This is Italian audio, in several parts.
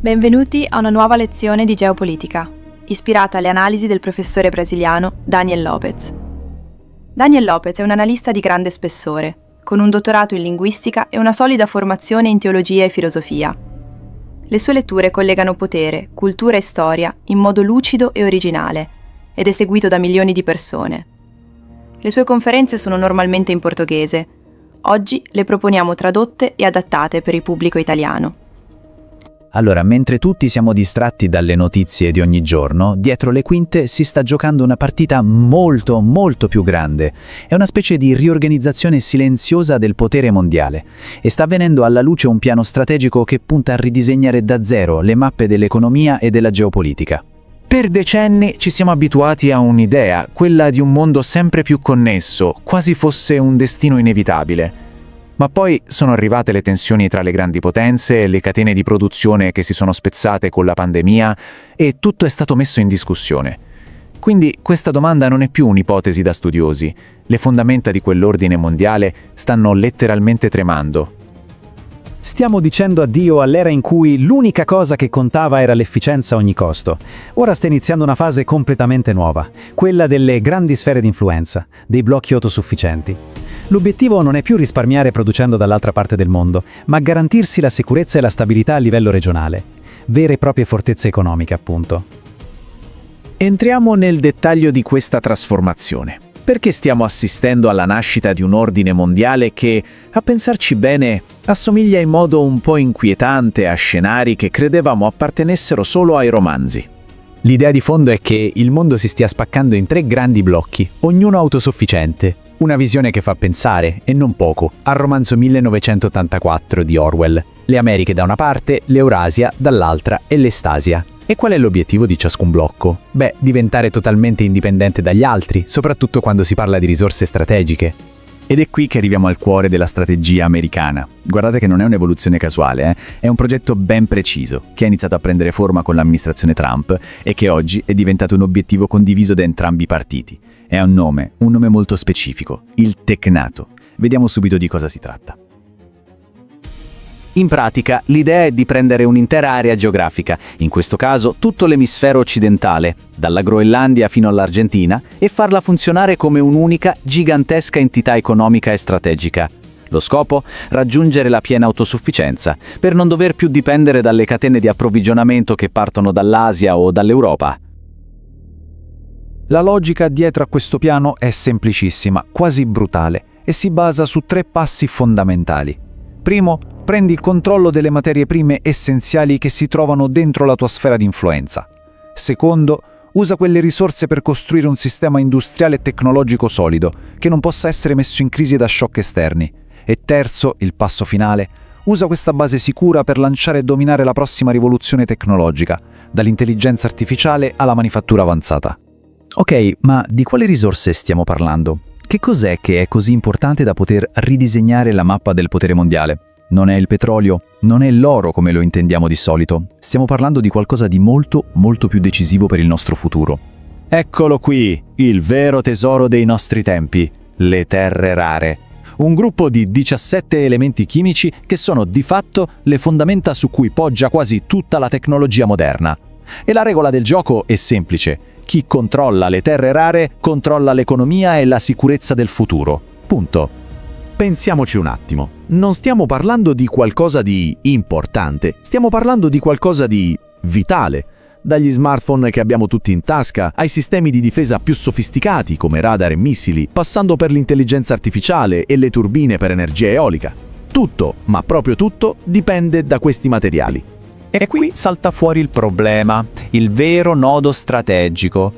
Benvenuti a una nuova lezione di geopolitica, ispirata alle analisi del professore brasiliano Daniel Lopez. Daniel Lopez è un analista di grande spessore, con un dottorato in linguistica e una solida formazione in teologia e filosofia. Le sue letture collegano potere, cultura e storia in modo lucido e originale, ed è seguito da milioni di persone. Le sue conferenze sono normalmente in portoghese. Oggi le proponiamo tradotte e adattate per il pubblico italiano. Allora, mentre tutti siamo distratti dalle notizie di ogni giorno, dietro le quinte si sta giocando una partita molto più grande. È una specie di riorganizzazione silenziosa del potere mondiale e sta avvenendo alla luce un piano strategico che punta a ridisegnare da zero le mappe dell'economia e della geopolitica. Per decenni ci siamo abituati a un'idea, quella di un mondo sempre più connesso, quasi fosse un destino inevitabile. Ma poi sono arrivate le tensioni tra le grandi potenze, le catene di produzione che si sono spezzate con la pandemia e tutto è stato messo in discussione. Quindi questa domanda non è più un'ipotesi da studiosi. Le fondamenta di quell'ordine mondiale stanno letteralmente tremando. Stiamo dicendo addio all'era in cui l'unica cosa che contava era l'efficienza a ogni costo. Ora sta iniziando una fase completamente nuova, quella delle grandi sfere di influenza, dei blocchi autosufficienti. L'obiettivo non è più risparmiare producendo dall'altra parte del mondo, ma garantirsi la sicurezza e la stabilità a livello regionale. Vere e proprie fortezze economiche, appunto. Entriamo nel dettaglio di questa trasformazione. Perché stiamo assistendo alla nascita di un ordine mondiale che, a pensarci bene, assomiglia in modo un po' inquietante a scenari che credevamo appartenessero solo ai romanzi? L'idea di fondo è che il mondo si stia spaccando in 3 grandi blocchi, ognuno autosufficiente. Una visione che fa pensare, e non poco, al romanzo 1984 di Orwell. Le Americhe da una parte, l'Eurasia dall'altra e l'Estasia. E qual è l'obiettivo di ciascun blocco? Beh, diventare totalmente indipendente dagli altri, soprattutto quando si parla di risorse strategiche. Ed è qui che arriviamo al cuore della strategia americana. Guardate che non è un'evoluzione casuale, È un progetto ben preciso, che ha iniziato a prendere forma con l'amministrazione Trump e che oggi è diventato un obiettivo condiviso da entrambi i partiti. È un nome molto specifico, il Tecnato. Vediamo subito di cosa si tratta. In pratica, l'idea è di prendere un'intera area geografica, in questo caso tutto l'emisfero occidentale, dalla Groenlandia fino all'Argentina, e farla funzionare come un'unica, gigantesca entità economica e strategica. Lo scopo? Raggiungere la piena autosufficienza, per non dover più dipendere dalle catene di approvvigionamento che partono dall'Asia o dall'Europa. La logica dietro a questo piano è semplicissima, quasi brutale, e si basa su 3 passi fondamentali. Primo, prendi il controllo delle materie prime essenziali che si trovano dentro la tua sfera di influenza. Secondo, usa quelle risorse per costruire un sistema industriale e tecnologico solido, che non possa essere messo in crisi da shock esterni. E terzo, il passo finale, usa questa base sicura per lanciare e dominare la prossima rivoluzione tecnologica, dall'intelligenza artificiale alla manifattura avanzata. Ok, ma di quali risorse stiamo parlando? Che cos'è che è così importante da poter ridisegnare la mappa del potere mondiale? Non è il petrolio, non è l'oro come lo intendiamo di solito. Stiamo parlando di qualcosa di molto più decisivo per il nostro futuro. Eccolo qui, il vero tesoro dei nostri tempi, le terre rare. Un gruppo di 17 elementi chimici che sono di fatto le fondamenta su cui poggia quasi tutta la tecnologia moderna. E la regola del gioco è semplice. Chi controlla le terre rare controlla l'economia e la sicurezza del futuro. Punto. Pensiamoci un attimo. Non stiamo parlando di qualcosa di importante, stiamo parlando di qualcosa di vitale. Dagli smartphone che abbiamo tutti in tasca, ai sistemi di difesa più sofisticati come radar e missili, passando per l'intelligenza artificiale e le turbine per energia eolica. Tutto, ma proprio tutto, dipende da questi materiali. E qui salta fuori il problema, il vero nodo strategico.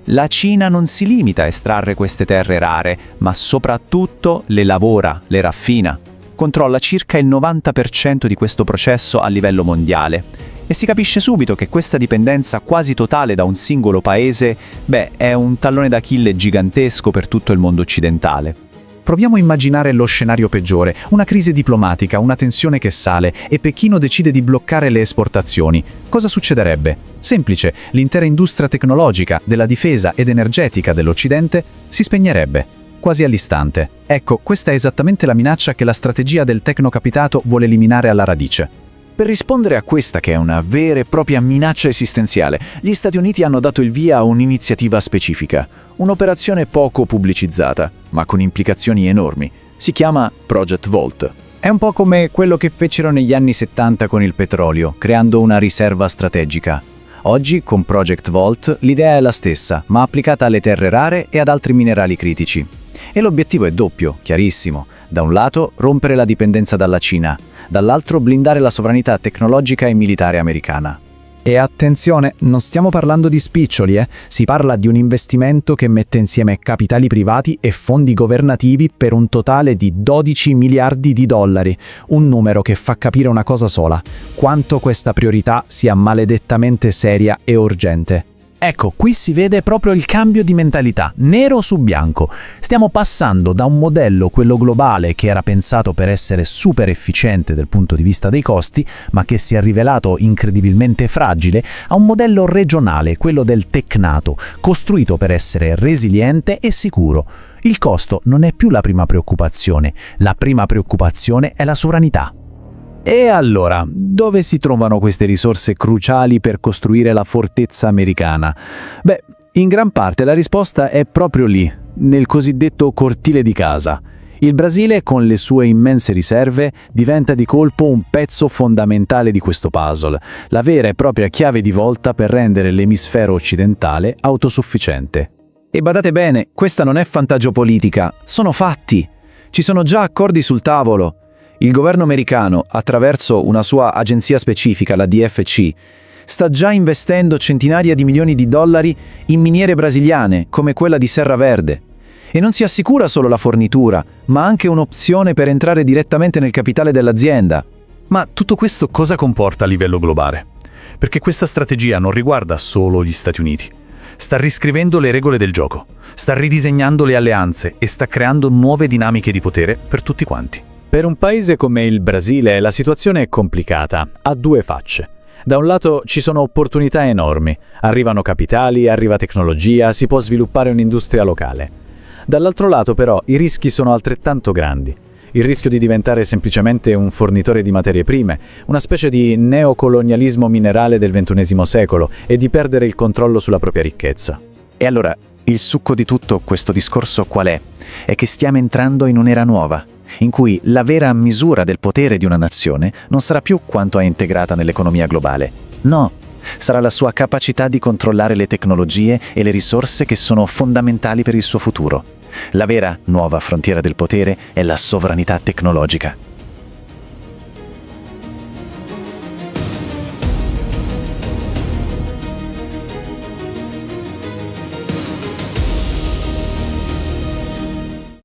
La Cina non si limita a estrarre queste terre rare, ma soprattutto le lavora, le raffina. Controlla circa il 90% di questo processo a livello mondiale. E si capisce subito che questa dipendenza quasi totale da un singolo paese, è un tallone d'Achille gigantesco per tutto il mondo occidentale. Proviamo a immaginare lo scenario peggiore, una crisi diplomatica, una tensione che sale e Pechino decide di bloccare le esportazioni. Cosa succederebbe? Semplice, l'intera industria tecnologica, della difesa ed energetica dell'Occidente si spegnerebbe, quasi all'istante. Ecco, questa è esattamente la minaccia che la strategia del tecnocapitato vuole eliminare alla radice. Per rispondere a questa che è una vera e propria minaccia esistenziale, gli Stati Uniti hanno dato il via a un'iniziativa specifica, un'operazione poco pubblicizzata, ma con implicazioni enormi. Si chiama Project Volt. È un po' come quello che fecero negli anni 70 con il petrolio, creando una riserva strategica. Oggi, con Project Volt, l'idea è la stessa, ma applicata alle terre rare e ad altri minerali critici. E l'obiettivo è doppio, chiarissimo. Da un lato, rompere la dipendenza dalla Cina, dall'altro blindare la sovranità tecnologica e militare americana. E attenzione, non stiamo parlando di spiccioli, Si parla di un investimento che mette insieme capitali privati e fondi governativi per un totale di 12 miliardi di dollari, un numero che fa capire una cosa sola, quanto questa priorità sia maledettamente seria e urgente. Ecco, qui si vede proprio il cambio di mentalità, nero su bianco. Stiamo passando da un modello, quello globale, che era pensato per essere super efficiente dal punto di vista dei costi, ma che si è rivelato incredibilmente fragile, a un modello regionale, quello del tecnato, costruito per essere resiliente e sicuro. Il costo non è più la prima preoccupazione è la sovranità. E allora, dove si trovano queste risorse cruciali per costruire la fortezza americana? Beh, in gran parte la risposta è proprio lì, nel cosiddetto cortile di casa. Il Brasile, con le sue immense riserve, diventa di colpo un pezzo fondamentale di questo puzzle, la vera e propria chiave di volta per rendere l'emisfero occidentale autosufficiente. E badate bene, questa non è fantagiopolitica, sono fatti. Ci sono già accordi sul tavolo. Il governo americano, attraverso una sua agenzia specifica, la DFC, sta già investendo centinaia di milioni di dollari in miniere brasiliane, come quella di Serra Verde. E non si assicura solo la fornitura, ma anche un'opzione per entrare direttamente nel capitale dell'azienda. Ma tutto questo cosa comporta a livello globale? Perché questa strategia non riguarda solo gli Stati Uniti. Sta riscrivendo le regole del gioco, sta ridisegnando le alleanze e sta creando nuove dinamiche di potere per tutti quanti. Per un paese come il Brasile la situazione è complicata, ha due facce. Da un lato ci sono opportunità enormi, arrivano capitali, arriva tecnologia, si può sviluppare un'industria locale. Dall'altro lato però i rischi sono altrettanto grandi. Il rischio di diventare semplicemente un fornitore di materie prime, una specie di neocolonialismo minerale del XXI secolo e di perdere il controllo sulla propria ricchezza. E allora, il succo di tutto questo discorso qual è? È che stiamo entrando in un'era nuova, in cui la vera misura del potere di una nazione non sarà più quanto è integrata nell'economia globale. No, sarà la sua capacità di controllare le tecnologie e le risorse che sono fondamentali per il suo futuro. La vera nuova frontiera del potere è la sovranità tecnologica.